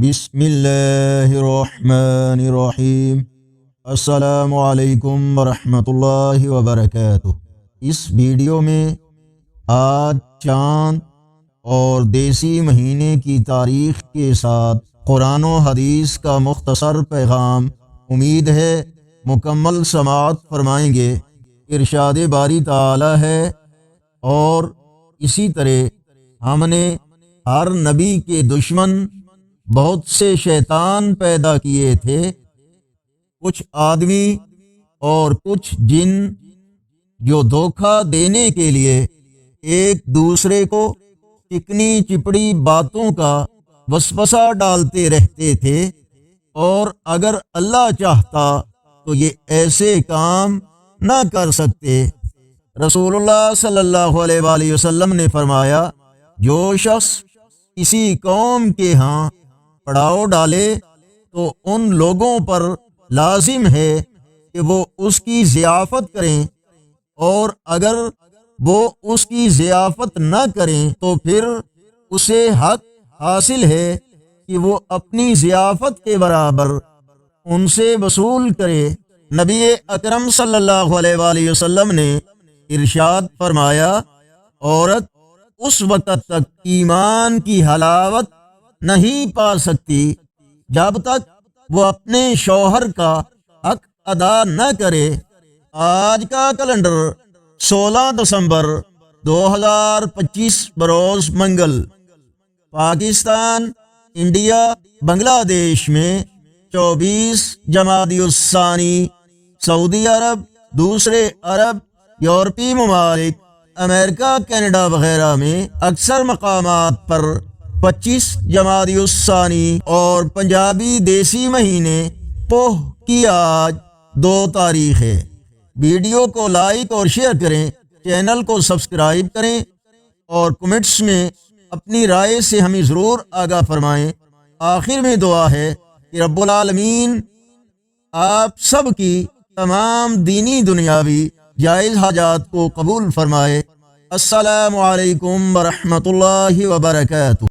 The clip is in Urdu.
بسم اللہ الرحمن الرحیم۔ السلام علیکم ورحمۃ اللہ وبرکاتہ۔ اس ویڈیو میں آج چاند اور دیسی مہینے کی تاریخ کے ساتھ قرآن و حدیث کا مختصر پیغام، امید ہے مکمل سماعت فرمائیں گے۔ ارشاد باری تعالی ہے، اور اسی طرح ہم نے ہر نبی کے دشمن بہت سے شیطان پیدا کیے تھے، کچھ آدمی اور کچھ جن، جو دھوکہ دینے کے لیے ایک دوسرے کو چکنی چپڑی باتوں کا وسوسہ ڈالتے رہتے تھے، اور اگر اللہ چاہتا تو یہ ایسے کام نہ کر سکتے۔ رسول اللہ صلی اللہ علیہ وآلہ وسلم نے فرمایا، جو شخص کسی قوم کے ہاں پڑاؤ ڈالے تو ان لوگوں پر لازم ہے کہ وہ اس کی ضیافت کریں، اور اگر وہ اس کی ضیافت نہ کریں تو پھر اسے حق حاصل ہے کہ وہ اپنی ضیافت کے برابر ان سے وصول کرے۔ نبی اکرم صلی اللہ علیہ وآلہ وسلم نے ارشاد فرمایا، عورت اس وقت تک ایمان کی حلاوت نہیں پا سکتی جب تک وہ اپنے شوہر کا حق ادا نہ کرے۔ آج کا کیلنڈر 16 دسمبر 2025 بروز منگل۔ پاکستان، انڈیا، بنگلہ دیش میں 24 جمادی الثانی، سعودی عرب، دوسرے عرب، یورپی ممالک، امریکہ، کینیڈا وغیرہ میں اکثر مقامات پر 25 جمادی الثانی اور پنجابی دیسی مہینے پوہ کی آج 2 تاریخ ہے۔ ویڈیو کو لائک اور شیئر کریں، چینل کو سبسکرائب کریں، اور کمنٹس میں اپنی رائے سے ہمیں ضرور آگاہ فرمائیں۔ آخر میں دعا ہے کہ رب العالمین آپ سب کی تمام دینی دنیاوی جائز حاجات کو قبول فرمائے۔ السلام علیکم ورحمۃ اللہ وبرکاتہ۔